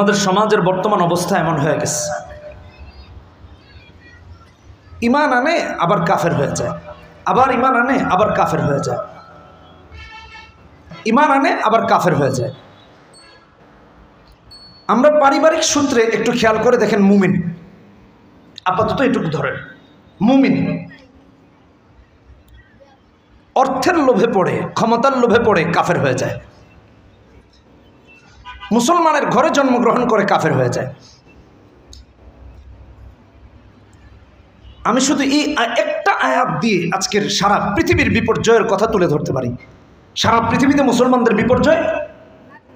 আমাদের সমাজের বর্তমান অবস্থা এমন হয়ে গেছে, ঈমান আনে আবার কাফের হয়ে যায়, আবার ঈমান আনে আবার কাফের হয়ে যায়, ঈমান আনে আবার কাফের হয়ে যায়। আমরা পারিবারিক সূত্রে একটু খেয়াল করে দেখেন, মুমিন আপাতত এটুকু ধরেন, মুমিন অর্থের লোভে পড়ে, ক্ষমতার লোভে পড়ে কাফের হয়ে যায়, মুসলমানের ঘরে জন্মগ্রহণ করে কাফের হয়ে যায়। আমি শুধু এই একটা আয়াত দিয়ে আজকের সারা পৃথিবীর বিপর্যয়ের কথা তুলে ধরতে পারি। সারা পৃথিবীতে মুসলমানদের বিপর্যয়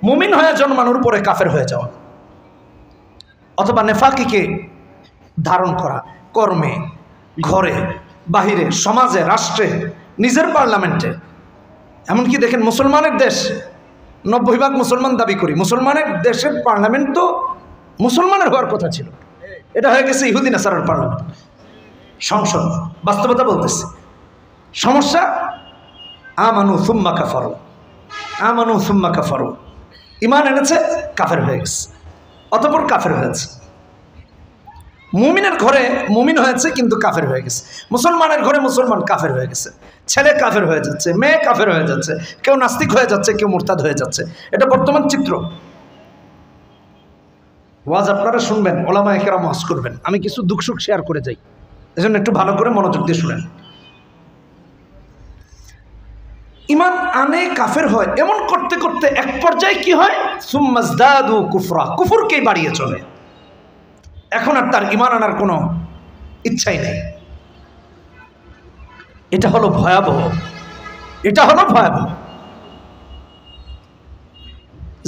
মুমিন হয়ে জন্মানোর পরে কাফের হয়ে যাওয়া, অথবা নেফাকিকে ধারণ করা, কর্মে, ঘরে, বাহিরে, সমাজে, রাষ্ট্রে, নিজের পার্লামেন্টে। এমনকি দেখেন মুসলমানের দেশ, 90% মুসলমান দাবি করি, মুসলমানের দেশের পার্লামেন্ট তো মুসলমানের হওয়ার কথা ছিল, এটা হয়ে গেছে ইহুদি নাসারার পার্লামেন্ট, সংসদ। বাস্তবতা বলতেছে সমস্যা, আমানু সুম্মা কাফারু, আমানু সুম্মা কাফারু, ঈমান এনেছে কাফের হয়ে গেছে, অতঃপর কাফের হয়েছে। মুমিনের ঘরে মুমিন হয়েছে কিন্তু কাফের হয়ে গেছে, মুসলমানের ঘরে মুসলমান কাফের হয়ে গেছে, ছেলে কাফের হয়ে যাচ্ছে, মেয়ে কাফের হয়ে যাচ্ছে, কেউ নাস্তিক হয়ে যাচ্ছে, কেউ মুরতাদ হয়ে যাচ্ছে। এটা বর্তমান চিত্র। ওয়াজ আপনারা শুনবেন, ওলামায়ে কেরাম ওয়াজ করবেন, আমি কিছু দুঃখ সুখ শেয়ার করে যাই, এজন্য একটু ভালো করে মনোযোগ দিয়ে শুনেন। ঈমান আনে কাফের হয়, এমন করতে করতে এক পর্যায়ে কি হয়, সুম্মাজদাদু কুফরা, কুফরকেই বাড়িয়ে চলে। এখন আর তার ঈমান আনার কোনো ইচ্ছাই নেই। এটা হলো ভয়াবহ, এটা হলো ভয়াবহ।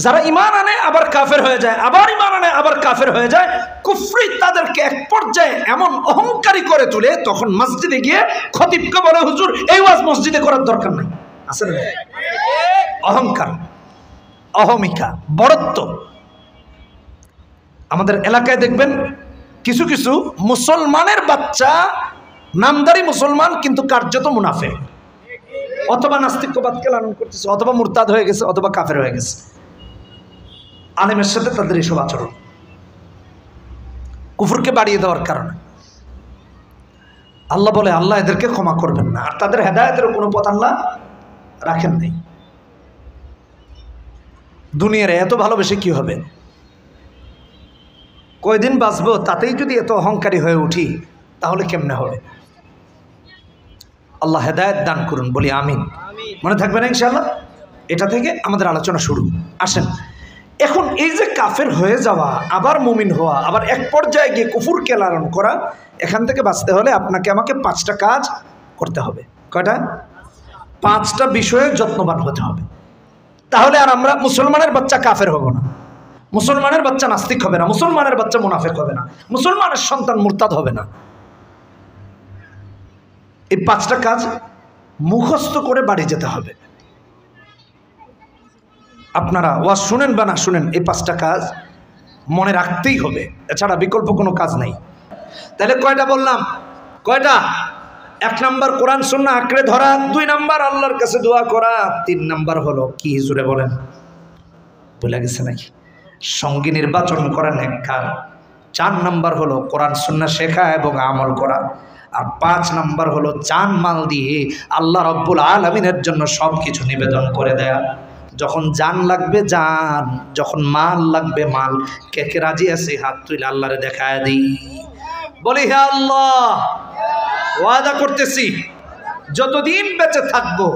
যারা ঈমান আনে আবার কাফের হয়ে যায়, আবার ঈমান আনে আবার কাফের হয়ে যায়, কুফরি তাদেরকে এক পর্যায়ে এমন অহংকারী করে তোলে, তখন মসজিদে গিয়ে খতিবকে বলে, হুজুর এই ওয়াজ মসজিদে করার দরকার নাই। আসলে অহংকার, অহমিকা, বড়ত্ব। আমাদের এলাকায় দেখবেন কিছু কিছু মুসলমানের বাচ্চা, নামদারি মুসলমান কিন্তু কার্যত মুনাফিক, অথবা নাস্তিক্যবাদকে লালন করতেছে, অথবা মুরতাদ হয়ে গেছে, অথবা কাফের হয়ে গেছে। আলেমের সাথে তাদের এসব আচরণ কুফরকে বাড়িয়ে দেওয়ার কারণে। আল্লাহ বলে, আল্লাহ এদেরকে ক্ষমা করবেন না, আর তাদের হেদায়েতের কোনো পথ আল্লাহ রাখেন নাই। দুনিয়ার এত ভালোবেসে কি হবে, কয়দিন বাঁচবো, তাতেই যদি এত অহংকারী হয়ে উঠি তাহলে কেমনে হবে। আল্লাহ হেদায়েত দান করুন, বলি আমিন। মনে থাকবে না ইনশাআল্লাহ। এটা থেকে আমাদের আলোচনা শুরু। আসেন, এখন এই যে কাফের হয়ে যাওয়া, আবার মুমিন হওয়া, আবার এক পর্যায়ে গিয়ে কুফরকে লালন করা, এখান থেকে বাঁচতে হলে আপনাকে আমাকে 5টা কাজ করতে হবে। কয়টা? 5টা বিষয়ে যত্নবান হতে হবে। তাহলে আর আমরা মুসলমানের বাচ্চা কাফের হব না, মুসলমানের বাচ্চা নাস্তিক হবে না, মুসলমানের বাচ্চা মুনাফিক হবে না, মুসলমানের সন্তান মুরতাদ হবে না। এই 5টা কাজ মুখস্থ করে বাড়ি যেতে হবে। আপনারা ওয়াজ শুনেন বা না শুনেন, এই 5টা কাজ মনে রাখতেই হবে, এছাড়া বিকল্প কোনো কাজ নেই। তাহলে কয়টা বললাম? কয়টা? 1 নাম্বার কোরআন সুন্নাহ আঁকড়ে ধরা, 2 নাম্বার আল্লাহর কাছে দোয়া করা, 3 নাম্বার হলো কি জুড়ে বলেন, ভুলে গেছে নাকি? সঙ্গী নির্বাচন করা নেককার। 4 নাম্বার হলো কোরআন সুন্নাহ শেখা এবং আমল করা। আর 5 নাম্বার হলো জান মাল দিয়ে আল্লাহ রব্বুল আলামিনের জন্য সব কিছু নিবেদন করে দেয়া। যখন জান লাগবে জান, যখন মাল লাগবে মাল। কে কে রাজি আছে হাত তুলে আল্লাহরে দেখায় দিই, বলি হে আল্লাহ, ওয়াদা করতেছি যতদিন বেঁচে থাকবো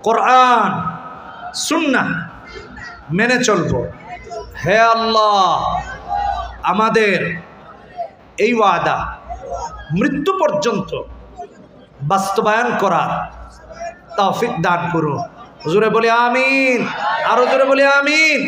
কোরআন সুন্নাহ মেনে চলবো। হে আল্লাহ, আমাদের এই ওয়াদা মৃত্যু পর্যন্ত বাস্তবায়ন করার তৌফিক দান করুন। হুজুরে বলি আমিন, আরো জোরে বলি আমিন।